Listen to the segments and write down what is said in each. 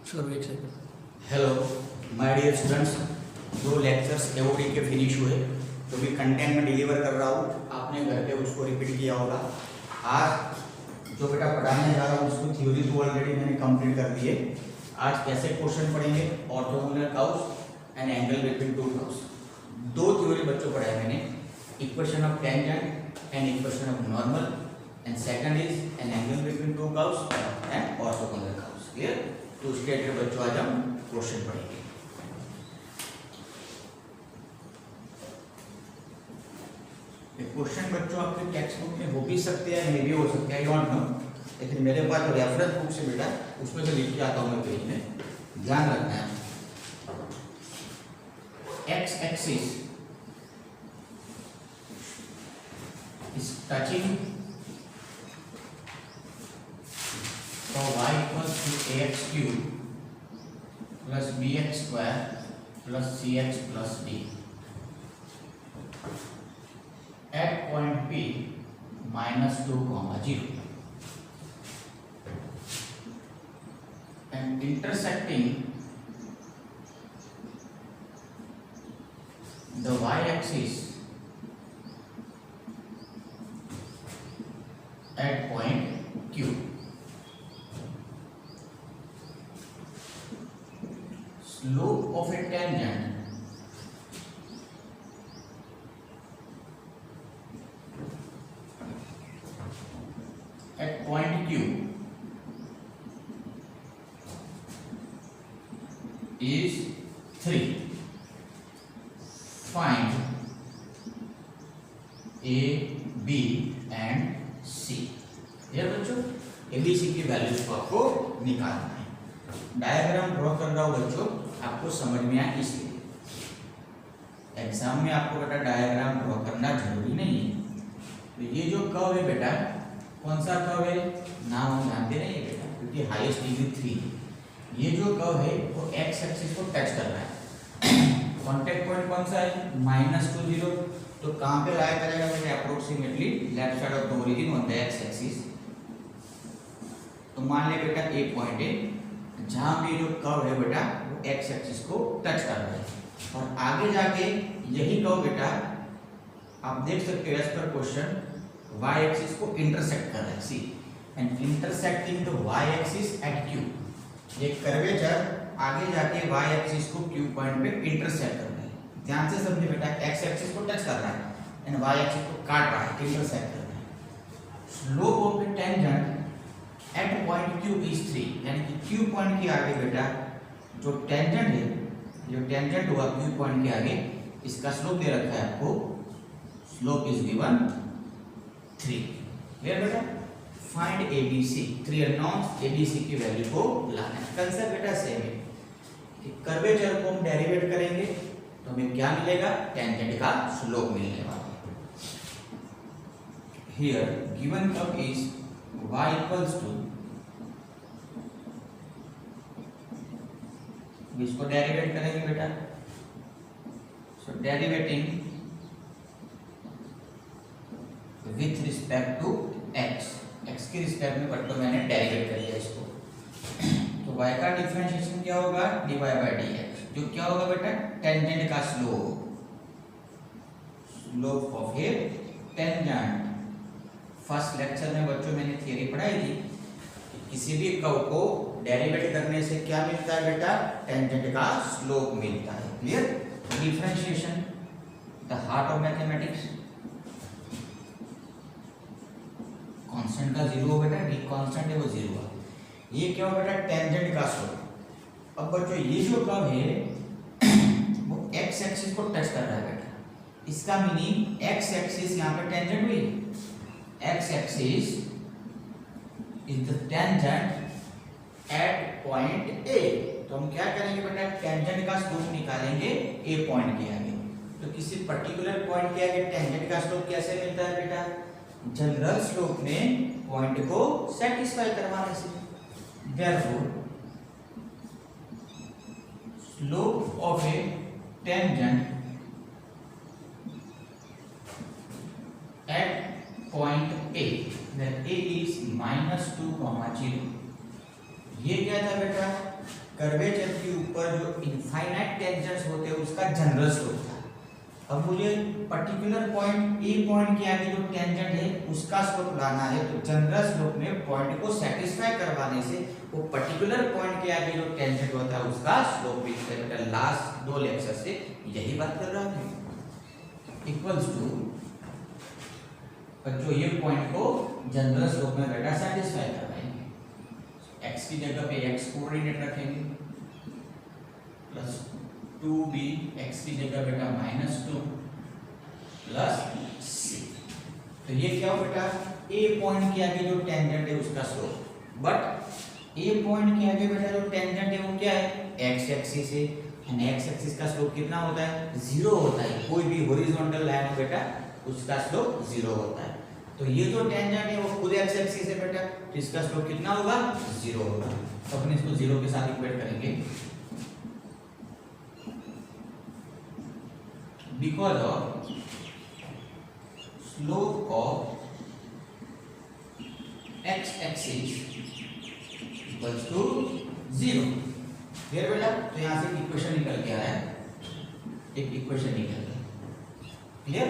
Sure, एक second. Hello my dear students, 2 lectures AOD के finish हुए, जो भी कंटेंट में डिलीवर कर रहा हूँ आपने घर पे उसको रिपीट किया होगा। आज जो बेटा पढ़ाने जा रहा हूँ उसको थ्योरी तो ऑलरेडी मैंने कंप्लीट कर दी है। आज कैसे क्वेश्चन पढ़ेंगे, orthogonal curves and angle between two curves. 2 theory बच्चों पढ़ाए मैंने, equation of tangent and equation of normal, and second is an angle between two curves and orthogonal curves. Clear? तो उसके रिलेटेड बच्चों आज हम क्वेश्चन पढ़ेंगे। क्वेश्चन बच्चों आपके टेक्स्ट बुक में हो भी सकते हैं, मे भी हो सकते हैं, आई डोंट नो, लेकिन मेरे पास जो रेफरेंस बुक से बेटा उसमें से लिख के आता हूँ मैं पेज में। ध्यान रखना है, x axis is touching for y equals to ax cube plus bx square plus cx plus d at point P minus 2, 0 and intersecting the y-axis at point Q. Slope of a tangent at point Q is 3. Find A, B and C. ये बच्चों A, B, C की values को आपको निकालना है। Diagram draw कर रहा हूं बच्चों, आपको समझ में आए इसलिए। एग्जाम में आपको बेटा डायग्राम ड्रॉ करना जरूरी नहीं है। तो ये जो कर्व है बेटा, कौन सा कर्व है, नाम हम जानते नहीं है बेटा, क्योंकि हाईएस्ट डिग्री 3। ये जो कर्व है वो एक्स एक्सिस को टच कर रहा है। कॉन्टेक्ट पॉइंट कौन सा है, -2, 0। तो कहां पे लाया करेगा बेटा, approximately left side of the origin on the x axis. तो मान ले बेटा ए पॉइंट है जहां पे जो कर्व है बेटा वो एक्स एक्सिस को टच कर रहा है, और आगे जाके यही कर्व बेटा आप देख सकते हो as per question Y axis को इंटरसेक्ट कर रहा है। C and intersecting the Y axis at Q. ये कर्वेचर आगे जाके वाई एक्सिस को क्यू पॉइंट पे इंटरसेक्ट कर रहा है। ध्यान से समझिए बेटा, एक्स एक्सिस को टच कर रहा है एंड वाई एक्सिस को काट रहा है, इंटरसेक्ट कर रहा है। Slope of the tangent at point Q is 3, यानी कि Q पॉइंट के आगे बेटा जो टेंजेंट है, जो टेंजेंट हुआ Q पॉइंट के आगे, इसका स्लोप दे रखा है आपको, स्लोप इज गिवन 3। क्लियर बेटा? फाइंड ABC, 3 अननोन्स, ABC की वैल्यू को लाना है। कंसेप्ट बेटा सेम है कि कर्वेचर को हम डेरिवेट करेंगे तो हमें क्या मिलेगा, टेंजेंट का स्लोप मिलने वाला है। Here given curve is y equals to, इसको डेरिवेट करेंगे बेटा। So derivating with respect to x, x के रिस्पेक्ट में बट मैंने डेरिवेट कर दिया इसको। तो y का डिफरेंशिएशन क्या होगा, dy by dx, जो क्या होगा बेटा, टेंजेंट का slope, slope of A tangent. First lecture में बच्चों मैंने थियरी पढ़ाई थी कि किसी भी कर्व को डेरिवेट करने से क्या मिलता है बेटा, टेंजेंट का स्लोप मिलता है। Clear? Differentiation the heart of mathematics. Constant का 0 हो बेटा, डी कांस्टेंट है वो 0 है। ये क्या हो बेटा, टेंजेंट का स्लोप। अब बच्चों ये जो कर्व है वो एक्स एक्सिस को टच कर रहा है बेटा, इसका मीनिंग एक्स एक्सिस यहाँ पे टेंजेंट हुई, x axis is the tangent at point A। तो हम क्या करेंगे बेटा, टेंजेंट का स्लोप निकालेंगे A पॉइंट के आगे। तो किसी पर्टिकुलर पॉइंट के आगे टेंजेंट का स्लोप कैसे मिलता है बेटा, जनरल स्लोप में पॉइंट को सेटिस्फाई करवाने से। Therefore slope of a tangent at point A, where A is -2, 0। ये क्या था बेटा, कर्वेचर के ऊपर जो इनफाइनाइट टेंजेंट्स होते हैं उसका जनरल स्लोप था। अब मुझे पर्टिकुलर पॉइंट ए पॉइंट के आगे जो टेंजेंट है उसका स्लोप लाना है, तो जनरल स्लोप में पॉइंट को सेटिस्फाई करवाने से वो पर्टिकुलर पॉइंट के आगे जो टेंजेंट होता है उसका स्लोप भी बेटा लास्ट 2 लेक्चर से यही बात कर रहा हूं। इक्वल्स टू जो ये पॉइंट को जनरल स्लोप में बेटा सेटिस्फाई करवाएंगे। x की जगह पे x कोऑर्डिनेट रखेंगे प्लस 2b, x की जगह बेटा -2 प्लस c। तो ये क्या हो बेटा a पॉइंट के आगे जो टेंजेंट है उसका स्लोप। बट a पॉइंट के आगे बेटा जो टेंजेंट है वो क्या है x एक्सिस है, एंड x एक्सिस का स्लोप कितना होता है 0 होता है। कोई भी हॉरिजॉन्टल लाइन हो बेटा उसका स्लोप 0 होता है। तो ये जो टेंजेंट है वो खुद x एक्सिस है बेटा, तो इसका स्लोप कितना होगा 0 होगा। तो अपन इसको 0 के साथ इक्वेट करेंगे। Because of slope of x axis equals to 0। Clear बेटा? तो यहाँ से इक्वेशन निकल के आया, एक इक्वेशन निकल गया। क्लियर?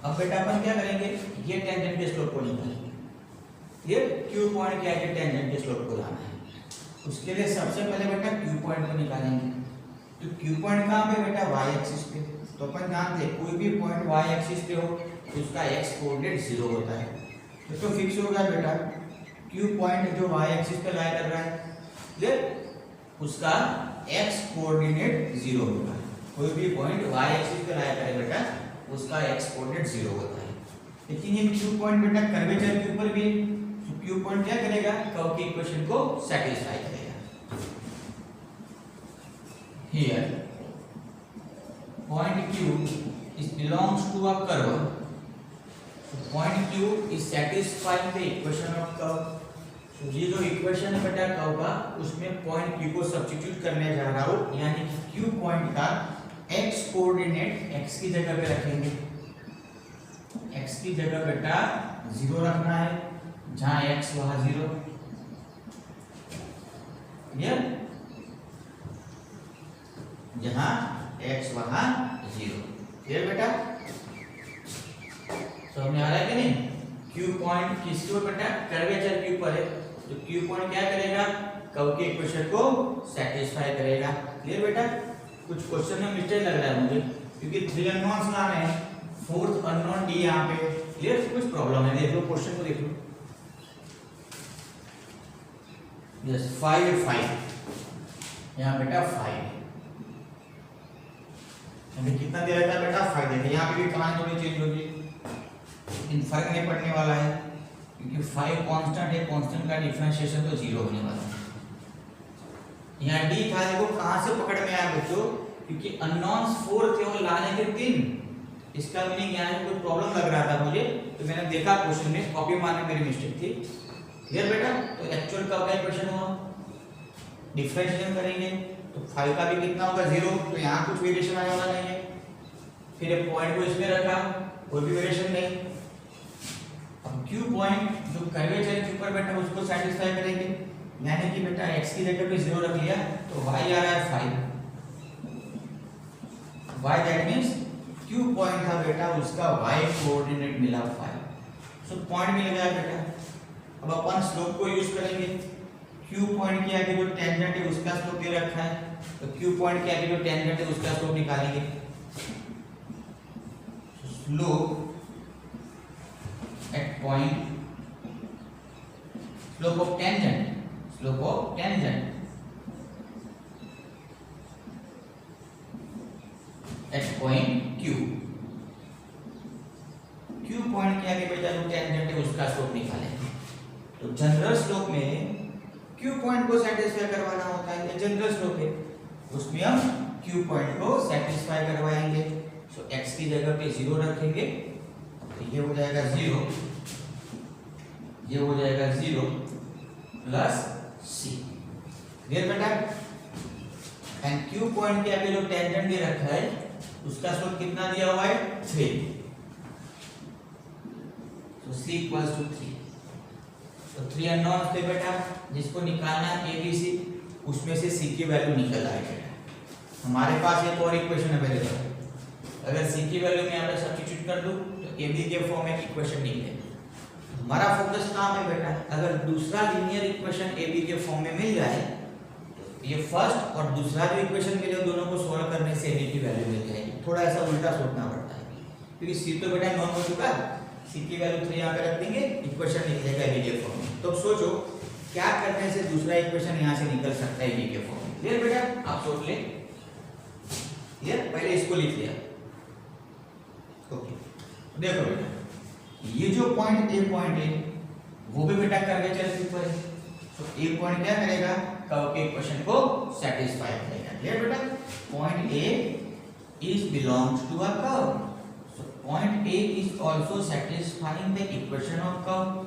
अब बेटा अपन क्या करेंगे, ये टेंजेंट के स्लोप को निकालेंगे। ये Q पॉइंट के आगे टेंजेंट के स्लोप को लाना है। उसके लिए सबसे पहले बेटा Q पॉइंट को निकालेंगे। तो Q पॉइंट कहाँ पे बेटा y एक्सिस पे। तो अपन जानते हैं कोई भी पॉइंट y एक्सिस पे हो तो उसका x कोऑर्डिनेट 0 होता है। तो फिक्स हो गया बेटा Q पॉइंट जो y एक्सिस पे लाई कर रहा है, क्लियर, उसका x कोऑर्डिनेट 0 होगा। कोई भी पॉइंट y एक्सिस पे लाई करे बेटा उसका x कोऑर्डिनेट 0 होता है। लेकिन ये Q पॉइंट बेटा कर्वेचर के ऊपर भी है, तो Q पॉइंट क्या करेगा, कर्व की इक्वेशन को सैटिस्फाई करेगा। Here point Q is belongs to a curve. So point Q is satisfying the equation of curve. So ये जो इक्वेशन है बेटा कर्व का उसमें पॉइंट Q को सब्स्टिट्यूट करने जा रहा हूँ, यानी कि Q पॉइंट का x कोऑर्डिनेट x की जगह पे रखेंगे। x की जगह बेटा 0 रखना है, जहाँ x वहाँ 0। क्लियर? जहाँ x वहाँ 0। क्लियर बेटा? समझ में आ रहा है कि नहीं? Q पॉइंट किसके ऊपर बेटा, कर्वेचर के ऊपर है, तो Q पॉइंट क्या करेगा, कर्व की इक्वेशन को सेटिस्फाई करेगा। क्लियर बेटा? कुछ क्वेश्चन में मिस्टेक लग रहा है मुझे, क्योंकि 3 अननोन्स लाने हैं, 4th अननोन D यहाँ पे। क्लियर? कुछ प्रॉब्लम है, देख लो क्वेश्चन को देख लो। यस 5 यहाँ बेटा 5 हमें कितना दे रखा है बेटा 5 देखिए, यहाँ पे भी कहानी थोड़ी चेंज होगी, लेकिन फर्क नहीं पड़ने वाला है क्योंकि 5 कांस्टेंट है, कांस्टेंट का डिफरेंशिएशन तो 0 होने वाला है। यहाँ D था, देखो कहाँ से पकड़ में आया बच्चों, क्योंकि अननोन्स 4 थे और लाने थे 3। इसका मीनिंग यहाँ पे कोई प्रॉब्लम लग रहा था मुझे, तो मैंने देखा क्वेश्चन में, कॉपी मारने मेरी मिस्टेक थी। क्लियर बेटा? तो एक्चुअल का क्या इक्वेशन हुआ, डिफरेंशिएशन करेंगे तो 5 का भी कितना होगा 0, तो यहाँ कुछ वेरिएशन आने वाला नहीं है। फिर एक पॉइंट को इसमें रखा, कोई भी वेरिएशन नहीं। अब Q पॉइंट जो कर्वेचर के ऊपर बैठा उसको सेटिस्फाई करेंगे, यानी कि बेटा x की जगह पे 0 रख लिया तो y आ रहा है 5। y that means Q point था बेटा उसका y कोऑर्डिनेट मिला 5। सो पॉइंट मिल गया बेटा। अब अपन स्लोप को यूज करेंगे। Q पॉइंट के आगे जो टेंजेंट है उसका स्लोप दे रखा है, तो Q पॉइंट के आगे जो टेंजेंट है उसका स्लोप निकालेंगे। Slope eight point, slope of tangent, slope of tangent at point Q। Q point के आगे बेटा जो टेंजेंट है उसका स्लोप निकालेंगे। तो जनरल स्लोप में Q पॉइंट को सेटिस्फाई करवाना होता है, ये जनरल स्लोप है, उसमें हम Q पॉइंट को सेटिस्फाई करवाएंगे। सो x की जगह पे 0 रखेंगे, तो ये हो जाएगा 0, ये हो जाएगा 0 प्लस c। क्लियर बेटा? एंड Q पॉइंट के आगे जो टेंजेंट दे रखा है उसका स्लोप कितना दिया हुआ है 3, तो c इक्वल्स टू 3। तो 3 अननोन्स थे बेटा जिसको निकालना है ABC, उसमें से सी की वैल्यू निकल आएगी। हमारे पास एक और इक्वेशन अवेलेबल है, अगर सी की वैल्यू में यहाँ पे सब्स्टिट्यूट कर दूं तो ए बी के फॉर्म में इक्वेशन निकले। हमारा फोकस कहाँ पे बेटा, अगर दूसरा लीनियर इक्वेशन ए बी के फॉर्म में मिल जाए तो ये फर्स्ट और दूसरा जो इक्वेशन मिले दोनों को सॉल्व करने से ए बी की वैल्यू मिल जाएगी। थोड़ा ऐसा उल्टा सोचना पड़ता है क्योंकि सी तो बेटा नॉन हो चुका, सी की वैल्यू 3 यहाँ पे रख देंगे, इक्वेशन निकल जाएगा ए बी के फॉर्म में। तो सोचो क्या करने से दूसरा इक्वेशन यहाँ से निकल सकता है ए बी के फॉर्म में। क्लियर बेटा, आप सोच ले। क्लियर, पहले इसको लिख लिया। ओके, देखो बेटा ये जो पॉइंट है वो भी बेटा कर्वेचर के ऊपर है, तो ए पॉइंट क्या करेगा, कर्व के इक्वेशन को सेटिस्फाई करेगा। क्लियर बेटा, point A is belongs to a curve, so point A is also satisfying the equation of curve.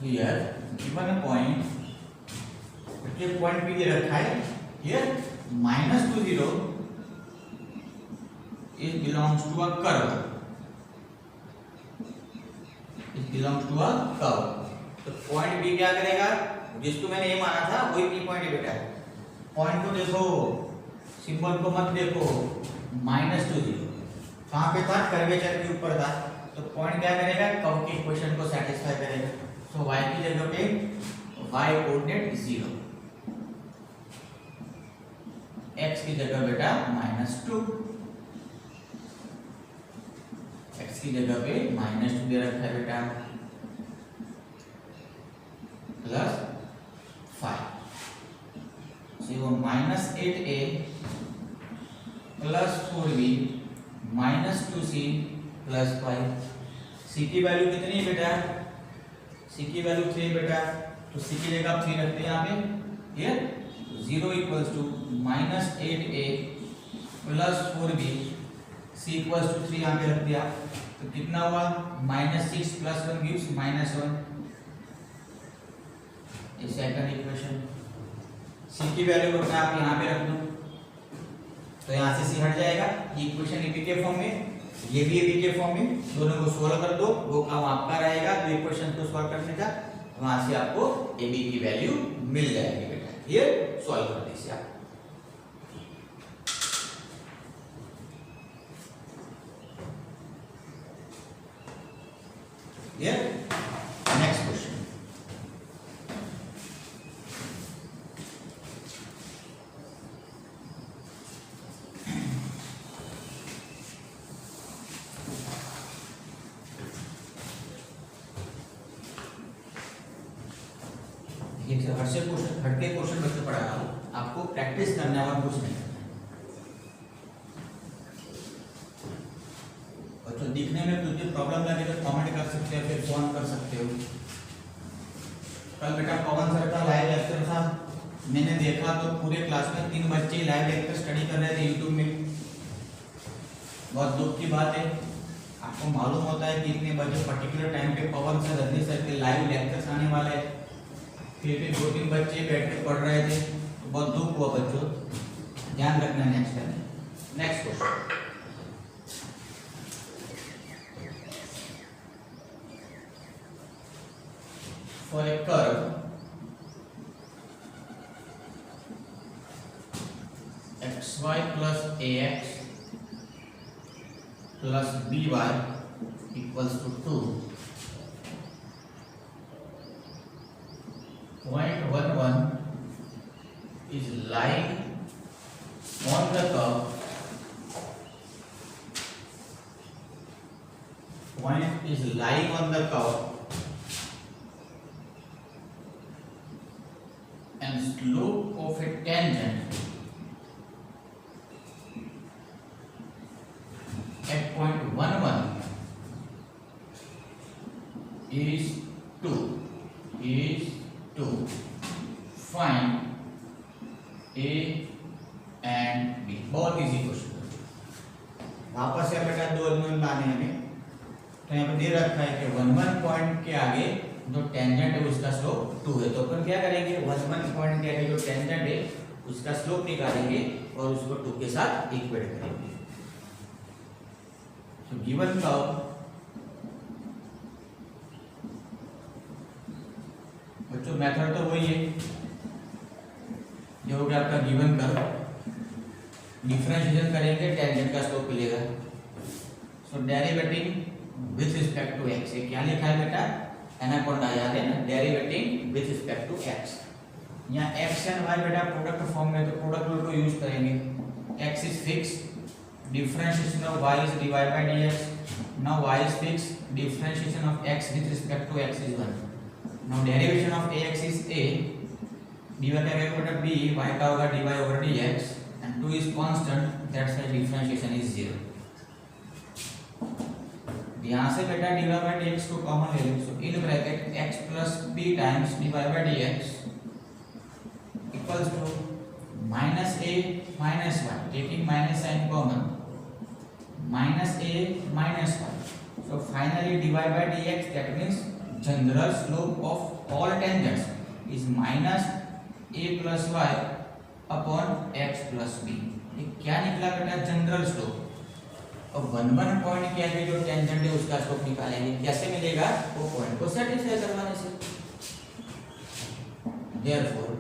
Here given a point, ये पॉइंट भी दे रखा है, here -2 0 is belongs to a curve, is belongs to a curve। तो point B क्या करेगा, जिसको मैंने ये माना था वही बी पॉइंट है बेटा। पॉइंट को देखो, सिंबल को मत देखो, -2 0 कहाँ पे था, कर्वेचर के ऊपर था, तो पॉइंट क्या करेगा, कर्व की इक्वेशन को सेटिस्फाई करेगा। तो y की जगह पे y कोऑर्डिनेट 0, x की जगह बेटा -2, x की जगह पे -2 दे रखा है बेटा, +5, so -8a +4b -2c +5। c की वैल्यू कितनी है बेटा, c की वैल्यू 3 बेटा, तो c की जगह 3 रखते हैं यहाँ पे। ये 0 equals to -8a +4b, c equals to 3 यहाँ पे रख दिया, तो कितना हुआ, -6 + 1 गिव्स -1। ये सेकंड इक्वेशन, c की वैल्यू को आप यहाँ पे रख दो, तो यहाँ से c हट जाएगा। ये इक्वेशन ए बी के फॉर्म में, ये भी ए बी के फॉर्म में, दोनों को सोल्व कर दो, वो काम आपका रहेगा तो इक्वेशन को सॉल्व करने का, वहां से आपको ए बी की वैल्यू मिल जाएगी बेटा। ये सॉल्व कर दीजिए आप। ये नेक्स्ट क्वेश्चन, हटके क्वेश्चन बच्चों पढ़ा रहा हूँ, आपको प्रैक्टिस करना है और कुछ नहीं करना है। बच्चों दिखने में कुछ प्रॉब्लम लगे तो कमेंट कर सकते हो, फिर फोन कर सकते हो। कल बेटा पवन सर का लाइव लेक्चर था, मैंने देखा तो पूरे क्लास में 3 बच्चे लाइव लेक्चर स्टडी कर रहे थे यूट्यूब में। बहुत दुख की बात है, आपको मालूम होता है कि इतने बजे पर्टिकुलर टाइम पे पवन सर, रजनी सर के लाइव लेक्चर्स आने वाले हैं, फिर भी 2-3 बच्चे बैठ के पढ़ रहे थे, तो बहुत दुख हुआ बच्चों, ध्यान रखना next time. Next question, for a curve xy plus ax plus by equals to 2, point 11 is lying on the curve, point is lying on the curve and slope of a tangent at point 11 is 2, find A and B। बहुत easy question, वापस से बेटा 2 unknown लाने हमें, तो यहाँ पे दे रखा है कि 11 पॉइंट के आगे जो टेंजेंट है उसका स्लोप 2 है, तो अपन क्या करेंगे, 11 पॉइंट के आगे जो टेंजेंट है उसका स्लोप निकालेंगे और उसको 2 के साथ इक्वेट करेंगे। तो गिवन कर्व बच्चों मेथड तो वही है, ये हो गया आपका गिवन कर्व, डिफरेंशिएशन करेंगे टेंजेंट का स्लोप मिलेगा। So derivating with respect to x, ये क्या लिखा है बेटा, एनाकोंडा याद है ना, derivating with respect to x. यहाँ एक्स एंड वाई बेटा प्रोडक्ट फॉर्म में, तो प्रोडक्ट रूल को यूज करेंगे। X is fix, differentiation of y is dy by dx, now y is fixed, differentiation of x with respect to x is 1, now derivation of ax is a, dy का क्या होगा b, y का होगा dy over dx, and 2 is constant, that's why differentiation is 0। यहाँ से बेटा dy by dx को common ले लो, so in bracket x plus b times dy by dx equals to minus a minus 1, taking minus sign common, minus a minus 1, so finally dy by dx, that means general slope of all tangents is minus a plus y upon x plus b। ये क्या निकला बेटा, general slope. और 1 point के आगे जो tangent है उसका स्लोप निकालेंगे, कैसे मिलेगा, वो पॉइंट को सेटिस्फाई करवाने से। therefore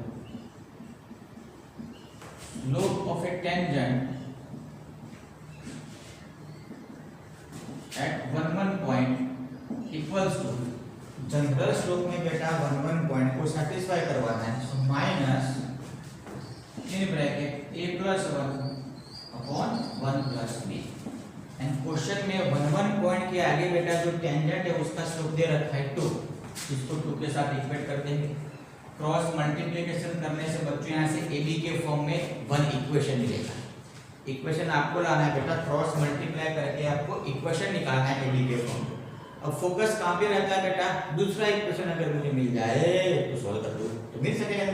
slope of a tangent at 1 point equals to, general slope में बेटा 1 पॉइंट को सेटिस्फाई करवाना है, so minus in bracket a plus 1 upon 1 plus b। And question में 1 पॉइंट के आगे बेटा जो टेंजेंट है उसका स्लोप दे रखा है 2, इसको 2 के साथ इक्वेट कर देंगे। क्रॉस मल्टीप्लिकेशन करने से बच्चों यहाँ से ab के फॉर्म में 1 इक्वेशन मिलेगा। इक्वेशन आपको लाना है बेटा, क्रॉस मल्टीप्लाई करके आपको इक्वेशन निकालना है ab के फॉर्म में। अब फोकस कहाँ पे रहता है बेटा, दूसरा इक्वेशन अगर मुझे मिल जाए तो सॉल्व कर दो तो मिल सकेगा।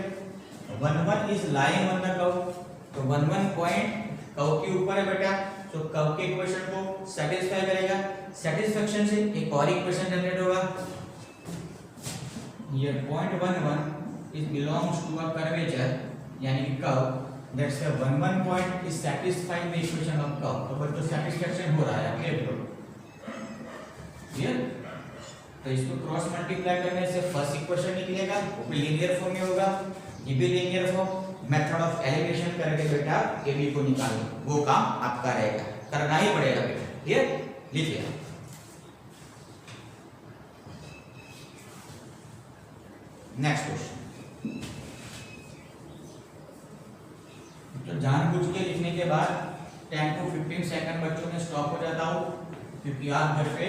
1 is lying on the curve, तो 1 पॉइंट कर्व के ऊपर है बेटा, तो कर्व के इक्वेशन को सेटिस्फाई करेगा। सेटिस्फैक्शन से एक और इक्वेशन जनरेट होगा, ये point 1 is belongs to a curvature यानी कि curve, that's why 1 point is satisfying the equation of curve. तो बच्चों सेटिस्फैक्शन हो रहा है, क्लियर करो, क्लियर। तो इसको क्रॉस मल्टीप्लाई करने से फर्स्ट इक्वेशन निकलेगा, वो भी लीनियर फॉर्म में होगा, ये भी linear form. Method of elimination करके बेटा ab को निकालो, वो काम आपका रहेगा, करना ही पड़ेगा बेटा, क्लियर, लिख लिया। नेक्स्ट क्वेश्चन, तो जानबूझ के लिखने के बाद 10 to 15 सेकंड बच्चों में स्टॉप हो जाता हूँ, क्योंकि आप घर पे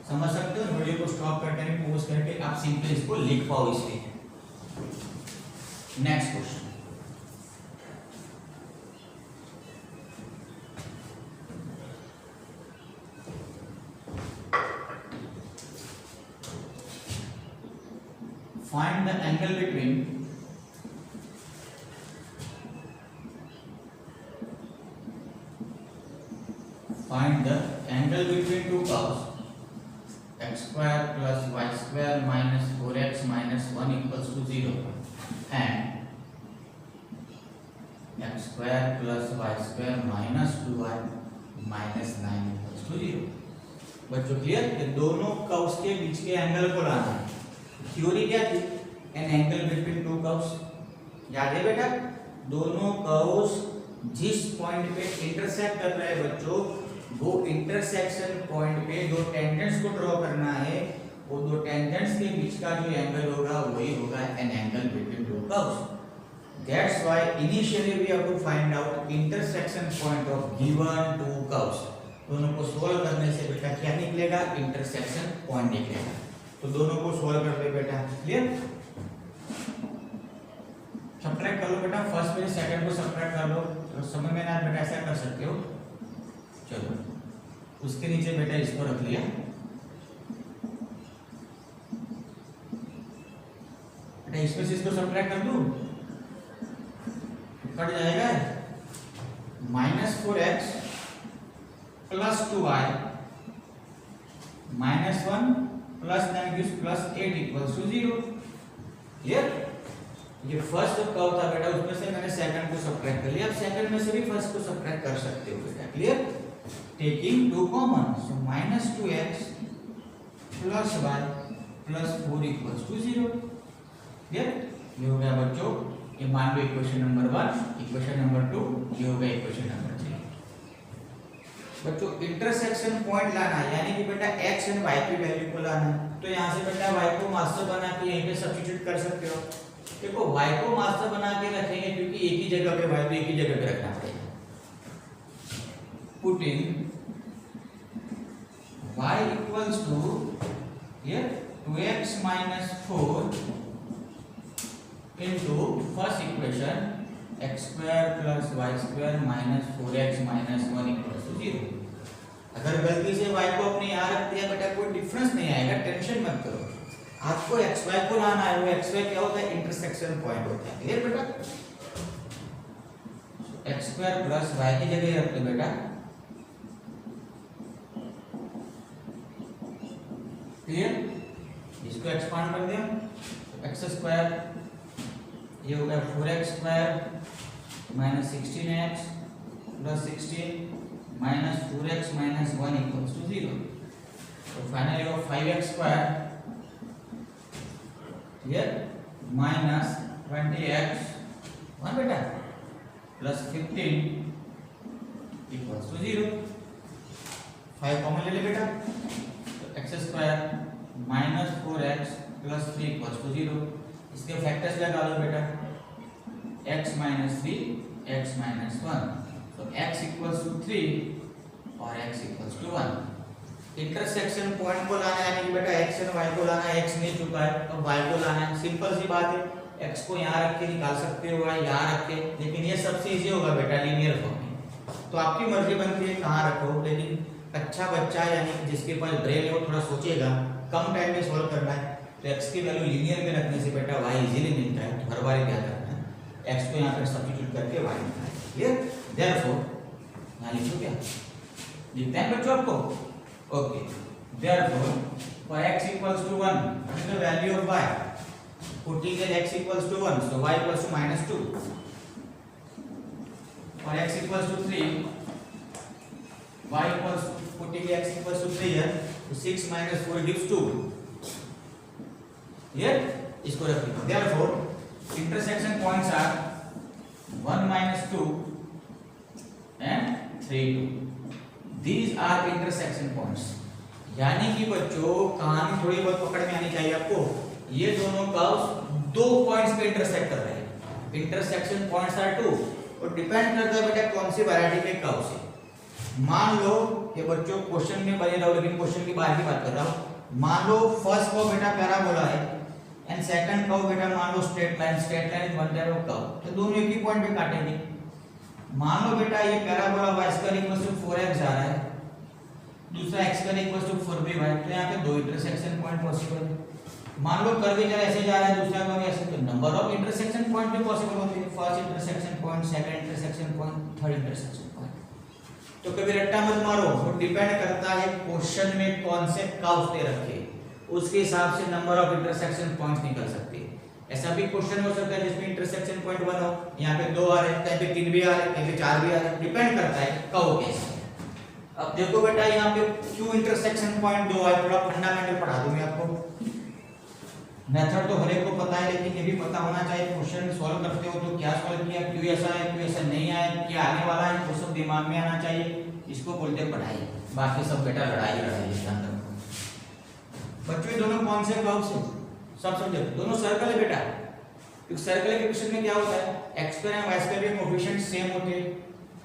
समझ सकते हो, वीडियो को स्टॉप करके पॉज करके आप सिंपली इसको लिख पाओ इसलिए। Next question, find the angle between two curves x square plus y square minus 4x minus 1 equals to 0 and x square plus y square minus 2y minus 9 equals to 0। बच्चों clear, ये दोनों curves के बीच के angle को लाना है। Theory क्या थी, N angle between two curves, याद है बेटा, दोनों कर्व्स जिस पॉइंट पे इंटरसेक्ट कर रहे हैं बच्चों, वो इंटरसेक्शन पॉइंट पे दो टेंजेंट्स को ड्रॉ करना है, वो दो टेंजेंट्स के बीच का जो एंगल होगा वही होगा an angle between two curves. That's why initially we have to find out intersection point of given two curves. दोनों को सोल्व करने से बेटा क्या निकलेगा, इंटरसेक्शन पॉइंट निकलेगा। तो दोनों को सोल्व कर ले बेटा, क्लियर। सब्ट्रैक्ट कर लो बेटा, फर्स्ट में सेकंड को सब्ट्रैक्ट कर लो, तो समझ में ना बेटा ऐसा कर सकते हो। चलो उसके नीचे बेटा इसको रख लिया, बेटा इसमें से इसको सब्ट्रैक्ट कर दूं, कट जाएगा, -4x plus 2y minus 1 plus 9 plus 8 equals to 0। Clear, ये फर्स्ट कर्व था बेटा, उसमें से मैंने सेकंड को सब्ट्रैक्ट कर लिया, अब सेकंड में से भी फर्स्ट को सब्ट्रैक्ट कर सकते हो बेटा, clear. Taking 2 common, so -2x plus y plus 4 equals to 0। Clear? ये हो गया बच्चों, ये मान लो इक्वेशन नंबर 1, इक्वेशन नंबर 2, ये हो गया इक्वेशन नंबर 3। बच्चों इंटरसेक्शन पॉइंट लाना है, यानी कि बेटा x एंड y की वैल्यू को लाना है। तो यहाँ से बेटा y को मास्टर बना के यहीं पे सब्स्टिट्यूट कर सकते हो। देखो y को मास्टर बना के रखेंगे क्योंकि एक ही जगह पे y को एक ही जगह पे रखना पड़ेगा। पुटिंग y इक्वल्स टू ये 2x minus 4 into first equation x square plus y square minus 4x minus 1 equals to 0। अगर गलती से y को अपने यहाँ रख दिया बेटा कोई डिफरेंस नहीं आएगा, टेंशन मत करो। आपको एक्स वाई को लाना है, वो एक्स वाई क्या होता है? इंटरसेक्शन पॉइंट होता है। क्लियर बेटा? एक्स स्क्वायर प्लस वाई की जगह रख दो बेटा, क्लियर? इसको एक्सपांड कर दिया, एक्स स्क्वायर ये हो गया 4x square minus 16x plus 16 minus 4x minus 1 equals to 0। तो फाइनली वो 5x स्क्वायर ये माइनस 20x 1 बेटा प्लस 15 इक्वल्स टू 0। 5 कॉमन ले ले बेटा, तो x square minus 4x plus 3 equals to 0। इसके फैक्टर्स लगा लो बेटा, x माइनस 3 x माइनस 1, तो x इक्वल्स टू 3 और x equals to 1। Intersection point को लाना है, यानी कि बेटा x एंड y को लाना है, x नहीं चुका है तो y को लाना है। सिंपल सी बात है, x को यहाँ रख के निकाल सकते हो, y यहाँ रख के, लेकिन ये सबसे इजी होगा बेटा लीनियर फॉर्म में। तो आपकी मर्जी बनती है कहाँ रखो, लेकिन अच्छा बच्चा यानी जिसके पास ब्रेन है वो थोड़ा सोचेगा, कम टाइम में सॉल्व करना है तो x की वैल्यू लीनियर में रखने से बेटा y इजीली मिलता है। तो हर बार क्या करना है, x को यहाँ पर सब्स्टिट्यूट करके y निकालना है। क्लियर? देयरफॉर यहाँ लिखो, क्या लिखते हैं बच्चों आपको? Okay, therefore for x equals to 1 what is the value of y? Putting x equals to 1 so y equals to -2। For x equals to 3 y equals putting x equals to 3 है, तो 6 minus 4 gives 2। Here इसको रख दो। Therefore intersection points are 1 minus 2 and 3 2। These are intersection points। यानी कि बच्चों कहानी थोड़ी बहुत पकड़ में आनी चाहिए आपको। ये दोनों कर्व्स दो पॉइंट्स पे इंटरसेक्ट कर रहे हैं। इंटरसेक्शन पॉइंट्स आर 2 और डिपेंड करता है बेटा कौन सी वैरायटी के कर्व से। मान लो कि बच्चों क्वेश्चन में बने रहो, लेकिन क्वेश्चन की बाहर की बात कर रहा हूँ। मान लो फर्स्ट कर्व बेटा पैराबोला है एंड सेकंड कर्व बेटा मान लो straight line is one type of curve, तो दोनों एक ही पॉइंट पे काटेंगे। मान लो बेटा ये parabola y square equals to 4x आ रहा है, दूसरा x square equals to 4by, तो यहाँ पे दो इंटरसेक्शन पॉइंट पॉसिबल है। मान लो कर्वेचर ऐसे जा रहा है, दूसरा कर्व ऐसे, तो नंबर ऑफ इंटरसेक्शन पॉइंट भी पॉसिबल होते हैं। First intersection point, second intersection point, third intersection point. तो कभी रट्टा मत मारो, वो डिपेंड करता है क्वेश्चन में कौन से कर्व दे रखे, उसके हिसाब से नंबर ऑफ इंटरसेक्शन पॉइंट्स निकल सकते हैं। ऐसा भी क्वेश्चन हो सकता है जिसमें इंटरसेक्शन पॉइंट 1 हो, यहाँ पे 2 आ रहे हैं, कहीं पे 3 भी आ रहे हैं, कहीं पे 4 भी आ रहे हैं, डिपेंड करता है कर्व कैसा है। अब देखो बेटा यहाँ पे क्यों इंटरसेक्शन पॉइंट 2 है, थोड़ा फंडामेंटल पढ़ा दूं मैं आपको। मेथड तो हर एक को पता है, लेकिन ये भी पता होना चाहिए क्वेश्चन सॉल्व करते हो तो क्या सॉल्व किया, क्यों ऐसा है, क्यों ऐसा नहीं आया, क्या आने वाला है, वो सब दिमाग में आना चाहिए। इसको बोलते हैं पढ़ाई, बाकी सब बेटा लड़ाई लड़ाई है। ध्यान रखो बच्चों, दोनों कौन से कर्व से सब समझो, दोनों सर्कल है बेटा। क्योंकि सर्कल के क्वेश्चन में क्या होता है, x स्क्वायर और y स्क्वायर के कोएफिशिएंट सेम होते हैं।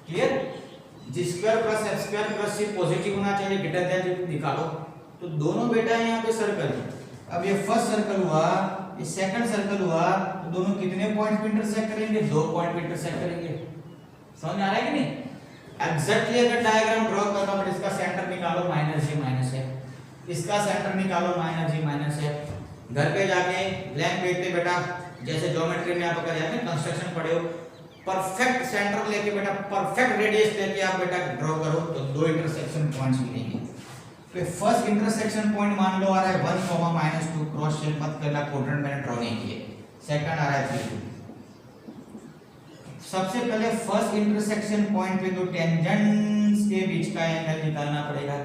Clear? g square plus f square plus c positive होना चाहिए, ग्रेटर देन निकालो। तो दोनों बेटा यहाँ पे सर्कल है। अब ये फर्स्ट सर्कल हुआ, ये सेकंड सर्कल हुआ, तो दोनों कितने पॉइंट पे इंटरसेक्ट करेंगे? 2 पॉइंट पे इंटरसेक्ट करेंगे। समझ आ रहा है कि नहीं? एग्जैक्टली अगर डायग्राम ड्रॉ करना बट इसका सेंटर निकालो -g -f, इसका सेंटर निकालो -g -f। घर पे जाके ब्लैंक पेज पे बेटा जैसे ज्योमेट्री में आप अगर जाते हैं कंस्ट्रक्शन पढ़े हो, परफेक्ट सेंटर लेके बेटा परफेक्ट रेडियस लेके आप बेटा ड्रॉ करो तो 2 इंटरसेक्शन पॉइंट्स मिलेंगे। तो फर्स्ट इंटरसेक्शन पॉइंट मान लो आ रहा है 1, -2, क्रॉस शेप मत करना, क्वाड्रेंट मैंने ड्रॉ नहीं किए। सेकंड आ रहा है 3। सबसे पहले फर्स्ट इंटरसेक्शन पॉइंट पे दो टेंजेंट्स के बीच का एंगल निकालना पड़ेगा।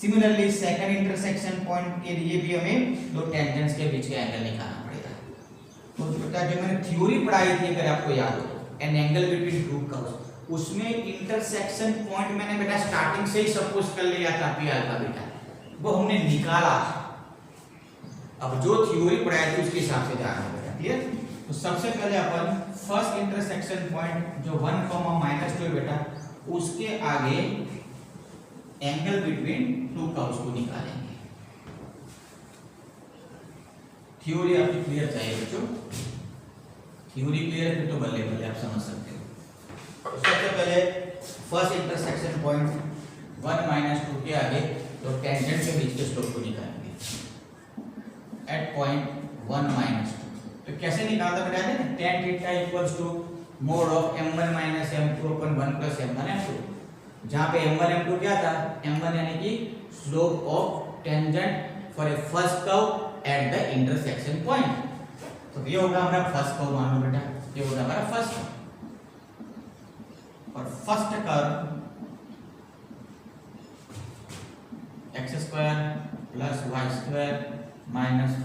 सिमिलरली सेकंड इंटरसेक्शन पॉइंट के लिए भी हमें दो टेंजेंट्स के बीच का एंगल निकालना पड़ेगा। तो बेटा जो मैंने थ्योरी पढ़ाई थी अगर आपको याद हो, N angle between two curves, उसमें इंटरसेक्शन पॉइंट मैंने बेटा स्टार्टिंग से ही सपोज कर लिया था पी अल्फा बीटा, वो हमने निकाला। अब जो थ्योरी पढ़ाई थी उसके हिसाब से जाना बेटा, क्लियर। तो सबसे पहले अपन फर्स्ट इंटरसेक्शन पॉइंट जो 1, -2 है बेटा, उसके आगे एंगल बिटवीन टू कर्व्स को निकालेंगे। थ्योरी आपकी क्लियर चाहिए बच्चों, थ्योरी क्लियर है तो बल्ले बल्ले आप समझ सकते हो। तो सबसे पहले फर्स्ट इंटरसेक्शन पॉइंट 1 - 2 के आगे तो टेंजेंट के बीच के स्लोप को निकालेंगे एट पॉइंट 1 - 2। तो कैसे निकालता बेटा है, tan theta equals to mod of m1 - m2 upon 1 + m1 m2, जहां पे m1 m2 क्या था, m1 यानी कि slope of tangent for a first curve at the intersection point. तो ये होगा हमारा फर्स्ट कर्व, मान लो बेटा ये होगा हमारा फर्स्ट, और first curve x² + y² -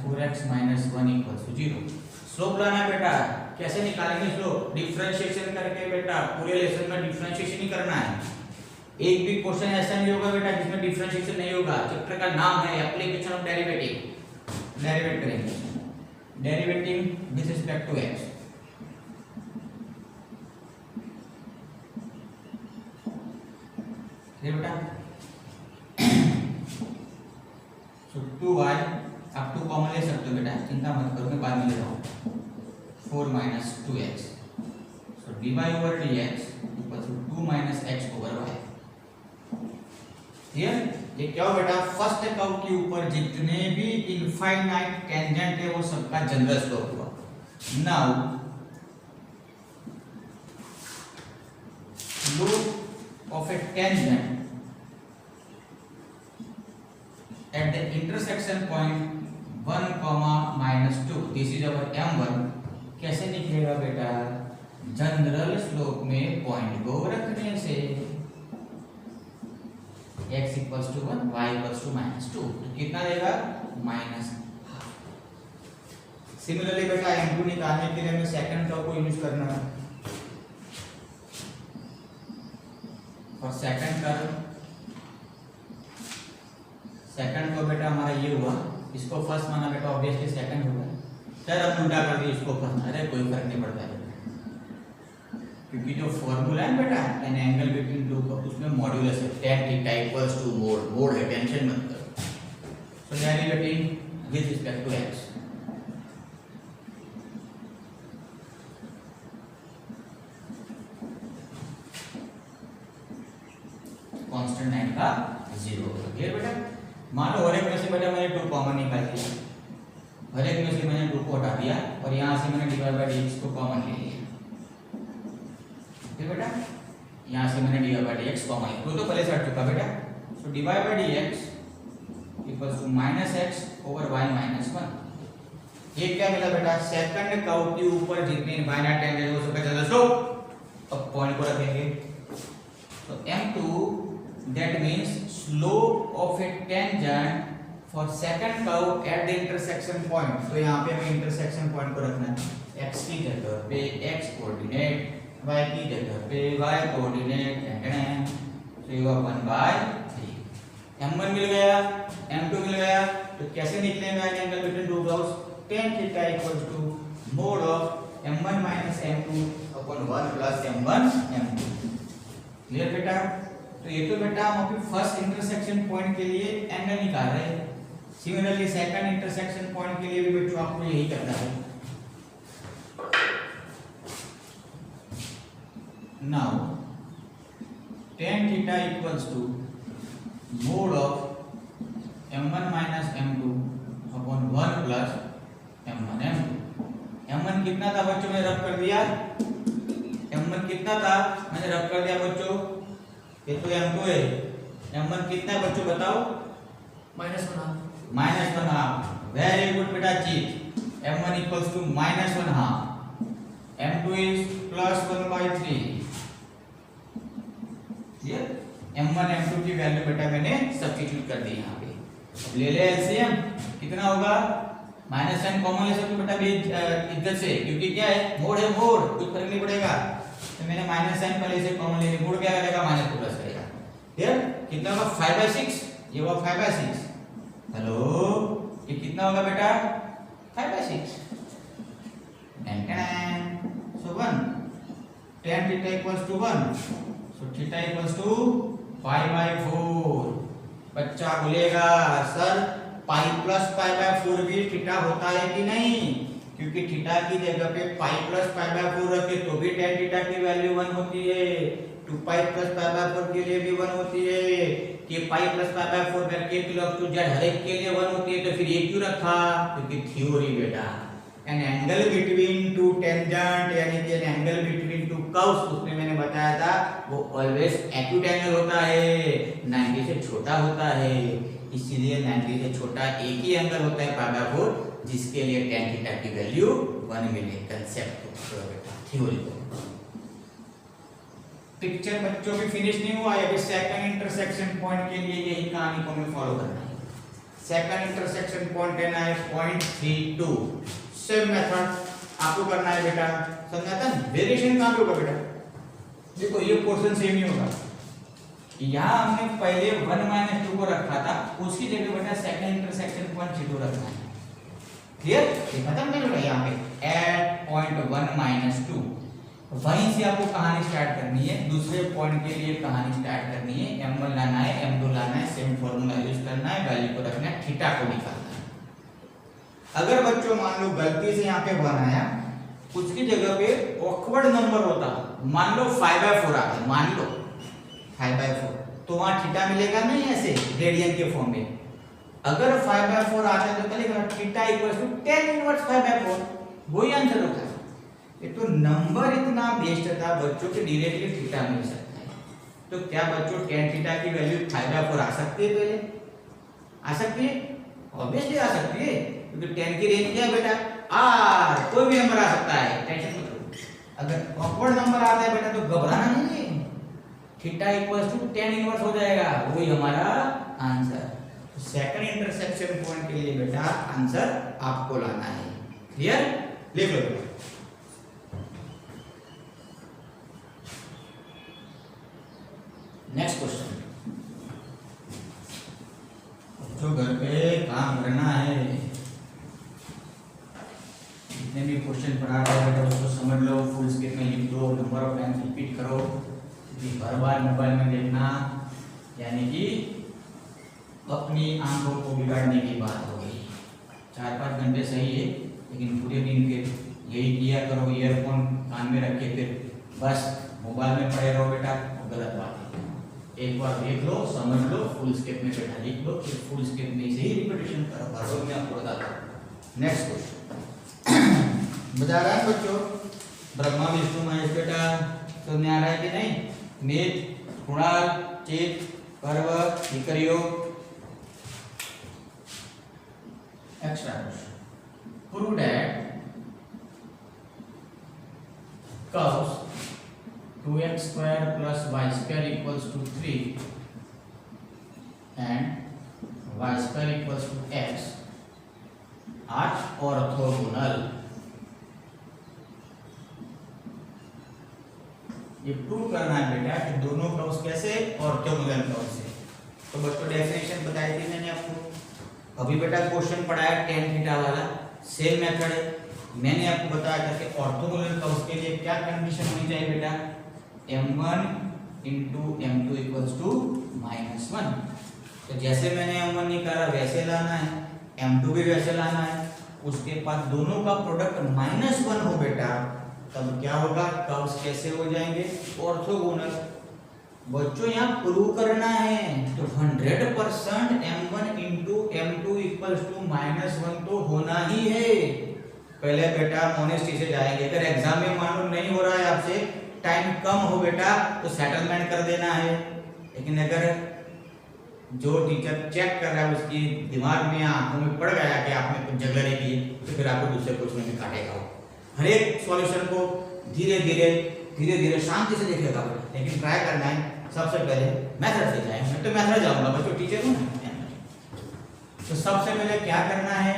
4x - 1 = 0। Slope लाना है बेटा, कैसे निकालेंगे स्लोप, डिफरेंशिएशन करके बेटा, पूरे लेसन में डिफरेंशिएशन ही करना है। एक भी क्वेश्चन ऐसा नहीं होगा बेटा जिसमें डिफरेंशिएशन नहीं होगा। चैप्टर का नाम है एप्लीकेशन ऑफ डेरिवेटिव, डेरिवेट करेंगे, डेरिवेटिंग विद रिस्पेक्ट टू x। ये बेटा सो 2y, आप 2 कॉमन ले सकते हो बेटा, चिंता मत करो, मैं बाद में ले रहा हूँ। 4 - 2x, सो dy/dx = 2 - x/y। क्लियर। ये क्या हो बेटा, फर्स्ट कर्व के ऊपर जितने भी इनफाइनाइट टेंजेंट है वो सबका जनरल स्लोप हुआ। Now slope of A tangent at the intersection point 1, -2, this is our m1। कैसे निकलेगा बेटा, जनरल स्लोप में पॉइंट को रखने से, x = 1, y = -2, तो कितना देगा, -1/2। सिमिलरली बेटा m2 निकालने के लिए हमें सेकंड कर्व को यूज करना है। और सेकंड कर्व बेटा हमारा ये हुआ, इसको फर्स्ट माना बेटा, ऑब्वियसली सेकंड होगा। सर अब उल्टा कर दिया इसको फर्स्ट, अरे कोई फर्क नहीं पड़ता है क्योंकि जो फॉर्मूला है बेटा an angle between two curves, उसमें मॉड्यूलस है, tan theta equals to mod है, टेंशन मत करो। So derivating with respect to x, constant 9 का 0। क्लियर बेटा। मान लो हर एक में से बेटा मैंने 2 कॉमन निकाल दिया, हर एक में से मैंने 2 को हटा दिया और यहां से मैंने dy/dx को कॉमन ले लिया। बेटा यहाँ से मैंने dy/dx कॉमन लिया, तो पहले से हट चुका बेटा। सो dy/dx = -x/y - 1। ये क्या मिला बेटा, सेकंड कर्व के ऊपर जितने इनफाइनाइट टेंजेंट हो सबका जनरल स्लोप। अब पॉइंट को रखेंगे, तो m2 that means slope of A tangent for second curve at the intersection point. तो यहाँ पे हमें इंटरसेक्शन पॉइंट को रखना है, x की जगह पे x कोऑर्डिनेट, y की जगह पे y कोऑर्डिनेट, तो ये 1/3। m1 मिल गया, m2 मिल गया, तो कैसे निकलेगा angle between two curves, tan theta equals to mod of m1 - m2 upon 1 + m1 m2। Clear बेटा। तो ये तो बेटा हम अभी फर्स्ट इंटरसेक्शन पॉइंट के लिए एंगल निकाल रहे हैं। सिमिलरली सेकंड इंटरसेक्शन पॉइंट के लिए भी बच्चों आपको यही करना है। Now tan theta equals to mod of m1 - m2 upon 1 + m1 m2। m1 कितना था बच्चों, मैंने रब कर दिया, m1 कितना था मैंने रब कर दिया बच्चों, ये तो m2 है। m1 कितना है बच्चों बताओ, -1/2। वेरी गुड बेटा चीज, m1 equals to -1/2, m2 is +1/3। Clear. m1 m2 की वैल्यू बेटा मैंने सब्स्टिट्यूट कर दी यहाँ पे। अब ले ले एलसीएम, कितना होगा माइनस साइन कॉमन ले सकते हो बेटा भी इज्जत से, क्योंकि क्या है मोड है, मोड कुछ फर्क नहीं पड़ेगा। तो मैंने माइनस साइन पहले से कॉमन ले लिया, मोड क्या करेगा माइनस को प्लस करेगा। फिर कितना होगा 5/6, ये होगा 5/6। हेलो ये कितना होगा बेटा 5/6 so 1 tan theta equals to 1 so theta equals to 5/4। बच्चा बोलेगा sir pi plus pi by 4 भी थीटा होता है कि नहीं, क्योंकि थीटा की जगह पे पाई प्लस पाई बाय 4 रखे तो भी tan थीटा की वैल्यू 1 होती है, 2 पाई प्लस पाई बाय 4 के लिए भी 1 होती है, कि पाई प्लस पाई बाय 4 में k बिलोंग्स टू z हर एक के लिए 1 होती है। तो फिर ये क्यों रखा, क्योंकि थ्योरी बेटा an angle between to tangent यानी कि N angle between two curves, उसमें मैंने बताया था वो ऑलवेज एक्यूट एंगल होता है, 90 से छोटा होता है, इसीलिए 90 से छोटा एक ही एंगल होता है पाई बाय 4, जिसके लिए tan थीटा की वैल्यू 1 मिले। कंसेप्ट बेटा थ्योरी को। पिक्चर बच्चों की फिनिश नहीं हुआ है, अभी सेकंड इंटरसेक्शन पॉइंट के लिए यही कहानी को हमें फॉलो करना है। सेकंड इंटरसेक्शन पॉइंट लेना है 0.32, सेम मेथड आपको करना है बेटा, समझा था। वेरिएशन कहां पे होगा बेटा, देखो ये पोर्शन सेम ही होगा, यहाँ हमने पहले 1 - 2 को रखा था, उसकी जगह बेटा सेकंड इंटरसेक्शन पॉइंट 0 रखना है। क्लियर, ये खत्म नहीं होगा यहाँ पे एट पॉइंट 1 - 2, वहीं से आपको कहानी स्टार्ट करनी है, दूसरे पॉइंट के लिए कहानी स्टार्ट करनी है, m1 लाना है, m2 लाना है, सेम फॉर्मूला यूज करना है, वैल्यू को रखना है, थीटा को निकालना है। अगर बच्चों मान लो गलती से यहाँ पे 1 आया, उसकी जगह पे ऑकवर्ड नंबर होता, मान लो 5/4 आ गया, मान लो 5/4, तो वहां थीटा मिलेगा नहीं ऐसे रेडियन के फॉर्म में। अगर 5/4 आता है तो चलेगा theta equals to tan inverse 5/4, वही आंसर होता है। ये तो नंबर इतना बेस्ट था बच्चों के डायरेक्टली थीटा मिल सकता है। तो क्या बच्चों tan थीटा की वैल्यू 5/4 आ सकती है, पहले आ सकती है, ऑब्वियसली आ सकती है, क्योंकि tan की रेंज क्या है बेटा r, कोई भी नंबर आ सकता है, टेंशन मत लो। अगर ऑकवर्ड नंबर आता है बेटा तो घबराना नहीं है, theta equals to tan inverse हो जाएगा, वही हमारा आंसर। तो सेकंड इंटरसेक्शन पॉइंट के लिए बेटा आंसर आपको लाना है। क्लियर, लिख लो। नेक्स्ट क्वेश्चन, जो घर पे काम करना है, जितने भी क्वेश्चन पढ़ा रहा है बेटा उसको समझ लो, फुल स्क्रीन में लिख दो, नंबर ऑफ टाइम्स रिपीट करो, हर बार मोबाइल में देखना यानी कि अपनी आंखों को बिगाड़ने की बात हो गई। 4-5 घंटे सही है, लेकिन पूरे दिन फिर यही किया करो, ईयरफोन कान में रख के फिर बस मोबाइल में पड़े रहो बेटा, गलत बात है। एक बार देख लो, समझ लो, फुल स्केप में बेटा लिख लो, फिर फुल स्केप में से ही रिपीटेशन करो, हर रोज मैं आपको बताता हूँ। नेक्स्ट क्वेश्चन बता रहा है बच्चों, ब्रह्मा विष्णु महेश बेटा समझ आ रहा है कि नहीं। मित, कुणाल, चित, पर्व, विकरियो। Extra prove that curves 2x square plus y square equals to 3 and y square equals to x are orthogonal। ये प्रूव करना है बेटा कि दोनों कर्व्स कैसे ऑर्थोगोनल कर्व्स है। तो बच्चों डेफिनेशन बताई थी मैंने आपको, अभी बेटा क्वेश्चन पढ़ा है tan थीटा वाला, सेम मेथड है। मैंने आपको बताया था कि ऑर्थोगोनल कर्व्स के लिए क्या कंडीशन होनी चाहिए बेटा, m1 into m2 equals to -1। तो जैसे मैंने m1 निकाला वैसे लाना है, m2 भी वैसे लाना है, उसके बाद दोनों का प्रोडक्ट -1 हो बेटा, तब क्या होगा, कर्व्स कैसे हो जाएंगे, ऑर्थोगोनल। बच्चों यहाँ प्रूव करना है तो 100% m1 into m2 equals to -1 तो होना ही है। पहले बेटा मोनेस्टी से जाएंगे, अगर एग्जाम में मालूम नहीं हो रहा है आपसे, टाइम कम हो बेटा तो सेटलमेंट कर देना है, लेकिन अगर जो टीचर चेक कर रहा है उसकी दिमाग में आंखों में पड़ गया कि आपने कुछ जगह की, तो फिर आपको दूसरे क्वेश्चन में काटेगा। हर एक सॉल्यूशन को धीरे धीरे शांति से देखेगा, लेकिन ट्राई करना है सबसे पहले मेथड से जाए। मैं तो मेथड जाऊंगा बच्चों, टीचर हूँ ना। तो सबसे पहले क्या करना है,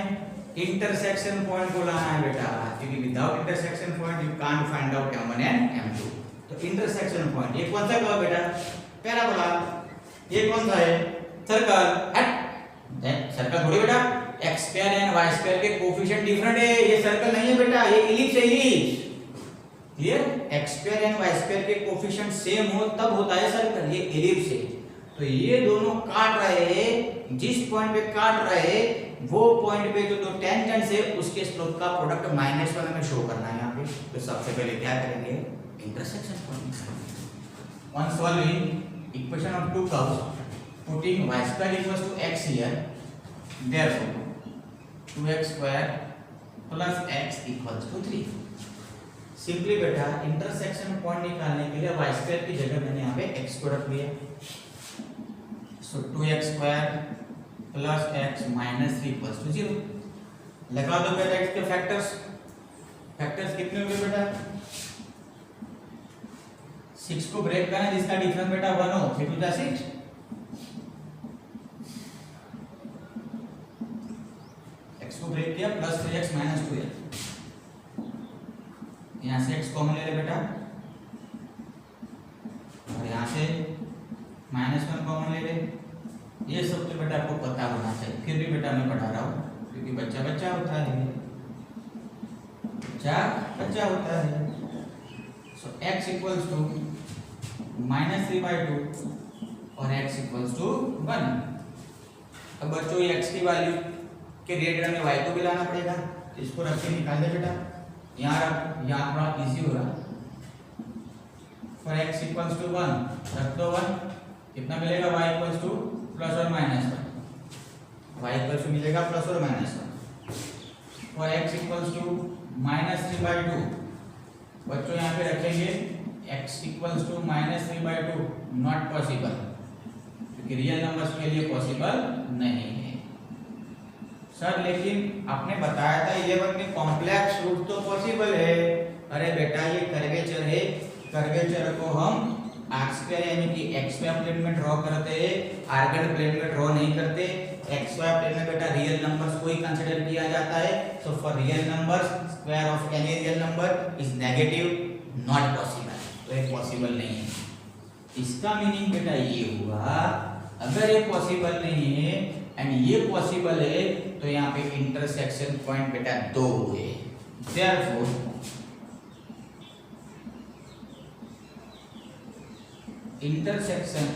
इंटरसेक्शन पॉइंट को लाना है बेटा, क्योंकि without intersection point you can't find out m1 and m2। तो इंटरसेक्शन पॉइंट ये कौन सा कहा बेटा? पैराबोला। ये कौन सा है? सर्कल। हट, सर्कल थोड़ी बेटा, x square and y square के कोफिशिएंट डिफरेंट है, ये सर्कल नहीं है बेटा, ये इलिप्स है, ellipse. Clear? x square and y square के कोफिशिएंट सेम हो तब होता है सर्कल, ये इलिप्स है। तो ये दोनों काट रहे हैं, जिस पॉइंट पे काट रहे हैं वो पॉइंट पे जो दो टेंजेंट्स है उसके स्लोप का प्रोडक्ट -1 में शो करना है यहाँ पे। तो सबसे पहले क्या करेंगे? Intersection point. On solving equation of to curves, putting y square equals to x here, therefore 2x square plus x equals to 3। Simply बेटा इंटरसेक्शन पॉइंट निकालने के लिए y स्क्वायर की जगह मैंने यहाँ पे x को रख दिया। So 2x square plus x minus 3 equals to 0। लगा दो बेटा इसके फैक्टर्स। फैक्टर्स कितने होंगे बेटा? 6 को ब्रेक करना जिसका डिफरेंस बेटा 1 हो, 3 2 6। x को ब्रेक किया प्लस 3x माइनस 2x, यहाँ से x कॉमन ले ले बेटा और यहाँ से -1 कॉमन ले ले। ये सब तो बेटा आपको पता होना चाहिए, फिर भी बेटा मैं पढ़ा रहा हूँ क्योंकि बच्चा बच्चा होता है, बच्चा बच्चा होता है। सो x इक्वल्स टू -3/2 और x इक्वल्स टू 1। अब बच्चों ये x की वैल्यू के रिलेटेड हमें y को भी लाना पड़ेगा, इसको रख के निकाल दे बेटा। यहाँ थोड़ा इजी होगा। फॉर x इक्वल्स टू 1 रख दो 1, कितना मिलेगा? y इक्वल्स टू प्लस और माइनस 1, y इक्वल्स टू मिलेगा प्लस और minus 1। For x equals to -3/2, बच्चों यहाँ पे रखेंगे x equals to -3/2, not possible, क्योंकि रियल नंबर्स के लिए पॉसिबल नहीं है। सर लेकिन आपने बताया था 11 के कॉम्प्लेक्स रूट तो पॉसिबल है। अरे बेटा ये कर्वेचर है, कर्वेचर को हम आर्क स्क्वायर यानी कि xy प्लेन में ड्रॉ करते हैं, आर्गन प्लेन में ड्रॉ नहीं करते। xy प्लेन में बेटा रियल नंबर्स को ही कंसीडर किया जाता है। So for real numbers square of any real number is negative, not possible. तो ये पॉसिबल नहीं है। इसका मीनिंग बेटा ये हुआ, अगर ये पॉसिबल नहीं है एंड ये पॉसिबल है तो यहाँ पे इंटरसेक्शन पॉइंट बेटा 2 है। Therefore intersection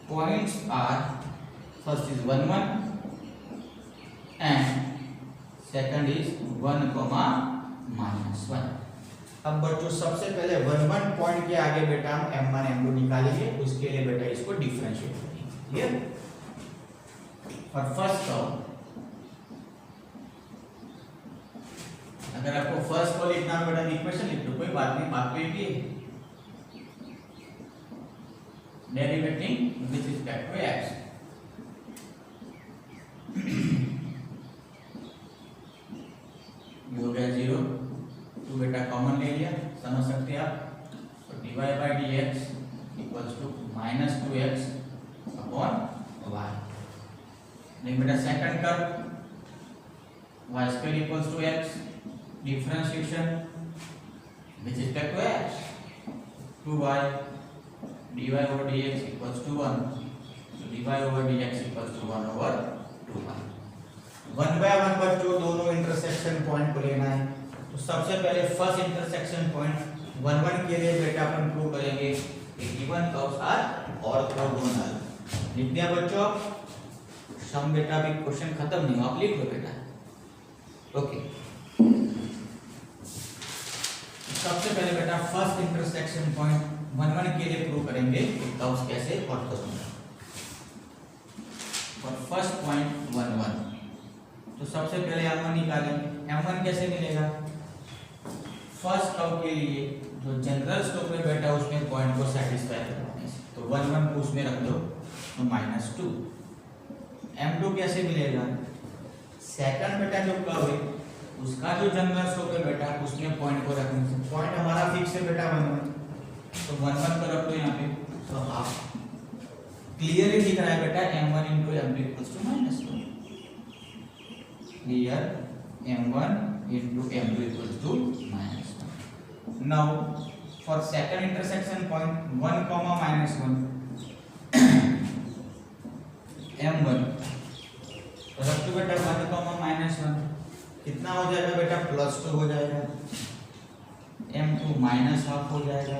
points are, first is 1 1 and second is 1 -1। अब बच्चों सबसे पहले 1 1 पॉइंट के आगे बेटा हम m1 m2 निकालेंगे, उसके लिए बेटा इसको डिफरेंशिएट करेंगे। क्लियर? और फर्स्ट टर्म, अगर आपको फर्स्ट को लिखना है बेटा इक्वेशन लिख दो, कोई बात नहीं, बात तो ये derivating with respect to x। ये हो गया 0, 2 बेटा कॉमन ले लिया, समझ सकते हैं आप। तो dy/dx equals to -2x upon y। नहीं बेटा second curve y square equals to x, differentiation with respect to x, 2y dy/dx equals to 1, so dy/dx equals to 1/2। 1/1 बच्चों दोनों इंटरसेक्शन पॉइंट को लेना है। तो सबसे पहले फर्स्ट इंटरसेक्शन पॉइंट 1 1 के लिए बेटा अपन प्रूव करेंगे कि गिवन कर्व्स आर ऑर्थोगोनल। लिख दिया बच्चों? सम बेटा अभी क्वेश्चन खत्म नहीं हुआ, आप लिख लो बेटा। ओके, सबसे पहले बेटा फर्स्ट इंटरसेक्शन पॉइंट 1 1 के लिए प्रूव करेंगे कि कर्व्स कैसे ऑर्थोगोनल। और फर्स्ट पॉइंट 1 1, तो सबसे पहले m1 निकालेंगे। m1 कैसे मिलेगा? फर्स्ट कर्व के लिए जो जनरल स्लोप में बैठा उसमें पॉइंट को सेटिस्फाई करवाने से, तो 1 1 को उसमें रख दो तो -2। m2 कैसे मिलेगा? सेकंड बेटा जो कर्व है उसका जो जनरल स्लोप है बेटा उसमें पॉइंट को रखने से, पॉइंट हमारा फिक्स है बेटा 1 1, तो 1 1 को रख दो यहाँ पे, तो हाफ। क्लियरली दिख रहा है बेटा m1 * m2 = -2। here m1 into m2 equals to minus 1. Now for second intersection point 1 comma minus 1 m1 रख दो बेटा 1 comma minus 1 कितना हो जाएगा बेटा +2 हो जाएगा, m2 -½ हो जाएगा।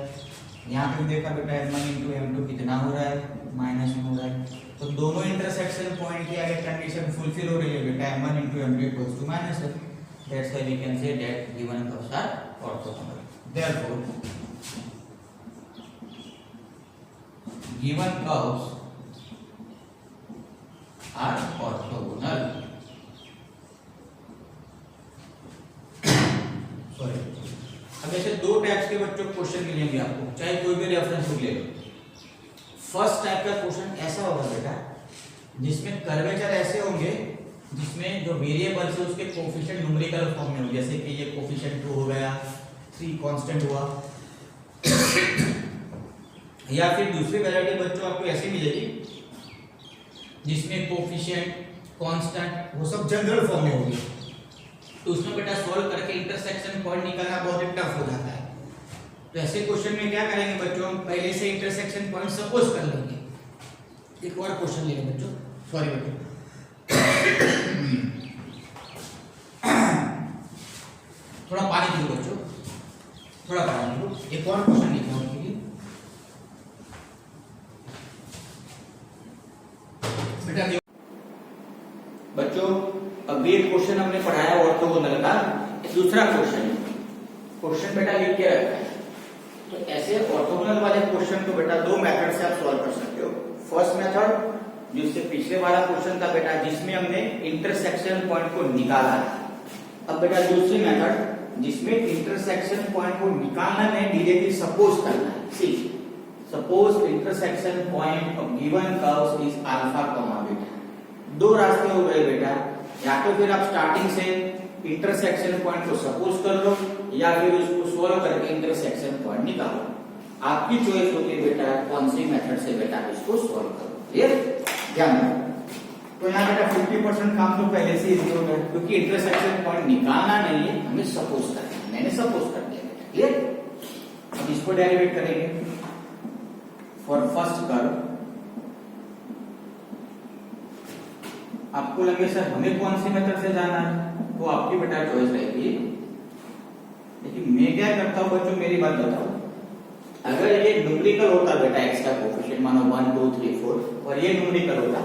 यहाँ पे देखा बेटा m1 into m2 कितना हो रहा है -1 हो रहा है, तो दोनों इंटरसेक्शन पॉइंट की अगर कंडीशन फुलफिल हो रही है बेटा m1 into m2 equals to -1, that's why we can say that given curves are orthogonal. Therefore given curves are orthogonal. Sorry, अब ऐसे दो टाइप्स के बच्चों क्वेश्चन मिलेंगे आपको, चाहे कोई भी रेफरेंस बुक ले लो। फर्स्ट टाइप का क्वेश्चन ऐसा होगा बेटा जिसमें कर्वेचर ऐसे होंगे जिसमें जो वेरिएबल्स है उसके कोफिशिएंट न्यूमेरिकल फॉर्म में हो, जैसे कि ये कोफिशिएंट 2 हो गया, 3 कांस्टेंट हुआ, या फिर दूसरी वैरायटी बच्चों आपको ऐसी मिलेगी जिसमें कोफिशिएंट कांस्टेंट वो सब जनरल फॉर्म में होगी, तो उसमें बेटा सॉल्व करके इंटरसेक्शन पॉइंट निकालना बहुत ही टफ हो जाता है। तो ऐसे क्वेश्चन में क्या करेंगे बच्चों, हम पहले से इंटरसेक्शन पॉइंट सपोज कर लेंगे। एक और क्वेश्चन लेंगे बच्चों, सॉरी बच्चों थोड़ा पानी पी लो बच्चों, थोड़ा पानी पी लो। एक और क्वेश्चन लिखा हूं बेटा बच्चों। अब ये क्वेश्चन हमने पढ़ाया ऑर्थोगोनल का, दूसरा क्वेश्चन बेटा लिख के रखा है। तो ऐसे ऑर्थोगोनल वाले क्वेश्चन को बेटा दो मेथड से आप सॉल्व कर सकते हो। फर्स्ट मेथड जिससे पिछले वाला क्वेश्चन था बेटा जिसमें हमने इंटरसेक्शन पॉइंट को निकाला है, अब बेटा दूसरी मेथड जिसमें इंटरसेक्शन पॉइंट को निकालना नहीं डायरेक्टली सपोज करना है। See suppose intersection point of given curves is alpha comma beta. दो रास्ते हो गए बेटा, या तो फिर आप स्टार्टिंग से इंटरसेक्शन पॉइंट को सपोज कर लो या फिर उसको सोल्व करके इंटरसेक्शन पॉइंट निकालो। आपकी चॉइस होती है बेटा कौन सी मेथड से बेटा इसको सोल्व करो। क्लियर, ध्यान रखो। तो यहाँ बेटा 50% काम तो पहले से इजी हो गया, क्योंकि इंटरसेक्शन पॉइंट निकालना नहीं है, हमें सपोज करना है। मैंने सपोज कर दिया बेटा। क्लियर, अब इसको डेरिवेट करेंगे। फॉर फर्स्ट कर्व आपको लगे सर हमें कौन सी मेथड से जाना है, वो आपकी बेटा चॉइस रहेगी। लेकिन मैं क्या करता हूं बच्चों, मेरी बात बताओ, अगर ये न्यूमेरिकल होता बेटा x का कोफिशिएंट मानो 1 2 3 4 और ये न्यूमेरिकल होता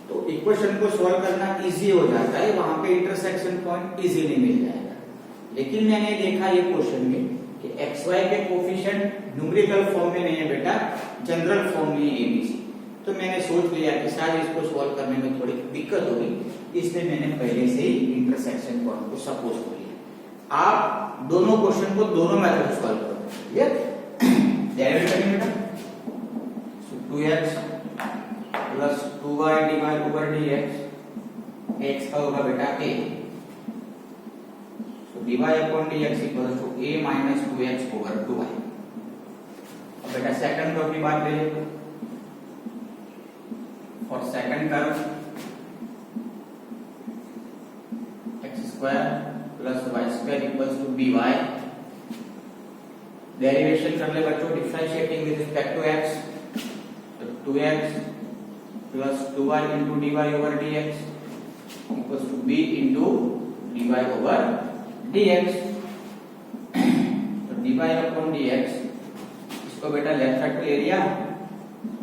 तो इक्वेशन को सॉल्व करना इजी हो जाता है, वहां पे इंटरसेक्शन पॉइंट इजीली मिल जाएगा। लेकिन मैंने देखा ये क्वेश्चन में कि xy के कोफिशिएंट न्यूमेरिकल फॉर्म में नहीं है बेटा, जनरल फॉर्म में ABC। तो मैंने सोच लिया कि शायद इसको सॉल्व करने में थोड़ी दिक्कत होगी, इसलिए मैंने पहले से ही इंटरसेक्शन पॉइंट को सपोज कर लिया। आप दोनों क्वेश्चन को दोनों मेथड से सॉल्व करो। क्लियर, डेरिवेट करेंगे बेटा। So 2x plus 2y divide over dx, x का होगा बेटा a, सो dy upon dx equals to a minus 2x over 2y। अब बेटा सेकंड कर्व की बात करें, for second curve x square plus y square equals to by। Derivation कर ले बच्चों, differentiating with respect to x, तो 2x plus 2y into dy over dx equals to b into dy over dx। तो dy upon dx, इसको बेटा left side पे ले लिया,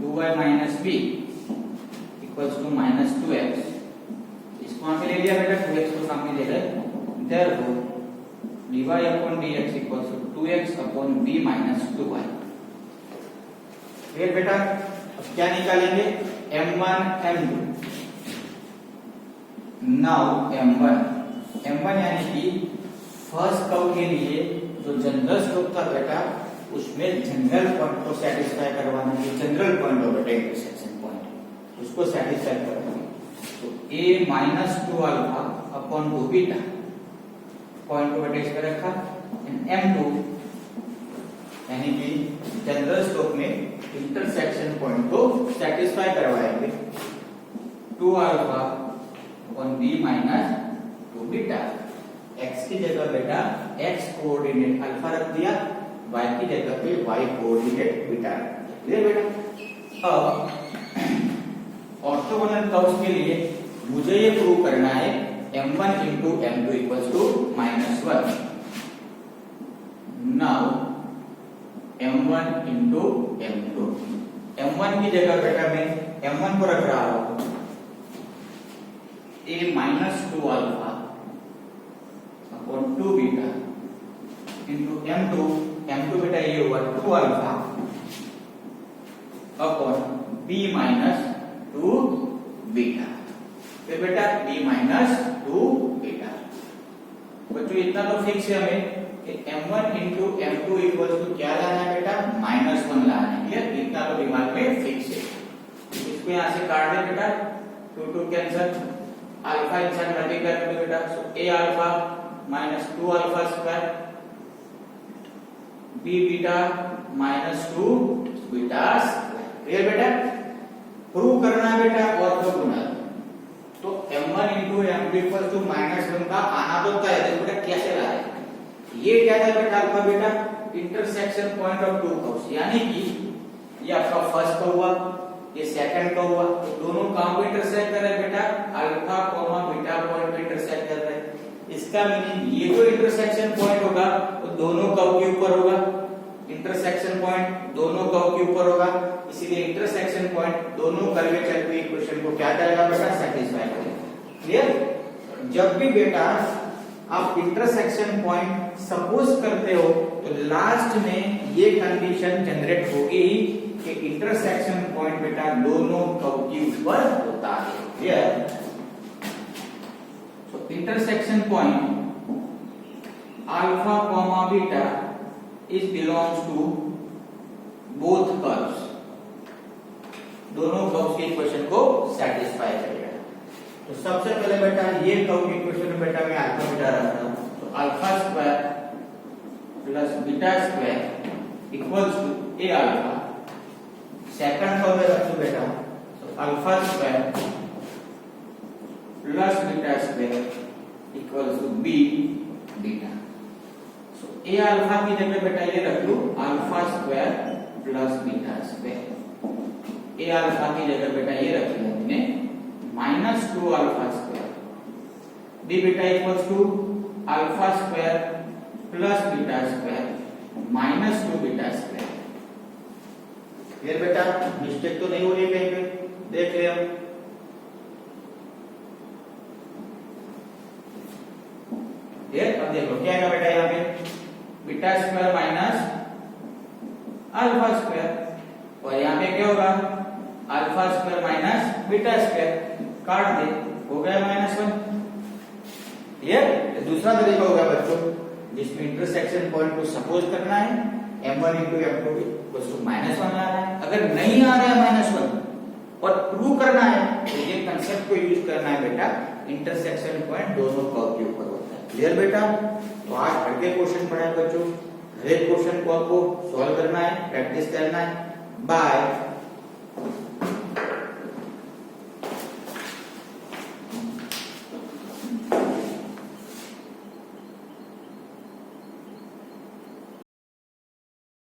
2y minus b equals to minus 2x, इसको वहां पे ले लिया बेटा, 2x को सामने ले गए। Therefore dy upon dx equals to 2x upon b minus 2y। फिर बेटा अब क्या निकालेंगे, m1 m2। नाउ m1 यानी कि फर्स्ट कर्व के लिए जो जनरल स्लोप था बेटा उसमें जनरल पॉइंट को सेटिस्फाई करवाना है। जनरल पॉइंट हो बेटा इंटरसेक्शन पॉइंट, उसको सेटिस्फाई करना है। तो a minus 2 alpha upon 2 beta point को बेटा इसका रखा, m2 यानी कि जनरल स्लोप में इंटरसेक्शन पॉइंट को सेटिस्फाई करवाएंगे 2 alpha upon b minus beta. x की जगह बेटा x कोऑर्डिनेट अल्फा रख दिया, y की जगह पे y कोऑर्डिनेट बीटा रख दिया। क्लियर बेटा? अब ऑर्थोगोनल कर्व्स के लिए मुझे ये प्रूव करना है m1 into m2 equals to -1। Now m1 into m2, m1 की जगह बेटा मैं m1 को रख रहा हूं a -2 alpha upon 2 beta into m2 बेटा ये हुआ 2 अल्फा अपॉन b -2 बीटा। फिर बेटा b -2 बीटा। बच्चों इतना तो फिक्स है हमें कि m1 into m2 equal to क्या लाना है बेटा, -1 लाना है। क्लियर? इतना तो दिमाग में फिक्स है। इसको यहां से काट दे बेटा, 2 कैंसिल, अल्फा इंसान मल्टीप्लाई कर दो बेटा, सो a alpha -2 alpha square b beta -2 beta square. Clear बेटा? प्रूव करना है बेटा ऑर्थोगोनल, तो m1 into m2 equal to -1 का आना तो तय है। बेटा कैसे लाए? ये क्या था बेटा आपका बेटा intersection point of to curves, यानी कि ये आपका फर्स्ट का हुआ, ये सेकंड का हुआ, तो दोनों कहां पे इंटरसेक्ट कर रहे हैं बेटा, अल्फा कॉमा बीटा पॉइंट पे इंटरसेक्ट कर रहे हैं। इसका मीनिंग ये जो इंटरसेक्शन पॉइंट होगा वो दोनों कर्व के ऊपर होगा, इंटरसेक्शन पॉइंट दोनों कर्व के ऊपर होगा, इसीलिए इंटरसेक्शन पॉइंट दोनों कर्वेचर की इक्वेशन को क्या करेगा बेटा, सेटिस्फाई करेगा। क्लियर? जब भी बेटा आप इंटरसेक्शन पॉइंट सपोज करते हो तो लास्ट में ये कंडीशन जनरेट होगी कि इंटरसेक्शन पॉइंट बेटा दोनों कर्व के ऊपर होता है। Clear? So intersection point alpha comma beta is belongs to both curves, दोनों कर्व्स के इक्वेशन को सेटिस्फाई करेगा। तो सबसे पहले बेटा ये कर्व की इक्वेशन में बेटा मैं अल्फा बीटा रखता हूं, तो alpha square plus beta square equals to A alpha. Second curve में रखूं बेटा, तो alpha square plus beta square equals to B beta. So A alpha की जगह बेटा ये रख लूं alpha square plus beta square. A alpha की जगह बेटा ये रख लिया हमने -2 alpha square, B beta equals to alpha square plus beta square -2 beta square. Clear बेटा? मिस्टेक तो नहीं हो रही कहीं पे, देख ले हम। अब देखो क्या है बेटा, यहाँ पे beta square minus alpha square, और यहाँ पे क्या होगा alpha square minus beta square, काट दे, हो गया -1। क्लियर? दूसरा तरीका होगा बच्चों जिसमें इंटरसेक्शन पॉइंट को सपोज करना है m1 into m2 -1 आ रहा है। अगर नहीं आ रहा है -1 और प्रूव करना है तो ये कंसेप्ट को यूज करना है बेटा, इंटरसेक्शन पॉइंट दोनों कर्व के ऊपर होता है। क्लियर बेटा? तो आज हर के क्वेश्चन पढ़ाए बच्चों, हर एक क्वेश्चन को आपको सॉल्व करना है, प्रैक्टिस करना है। बाय।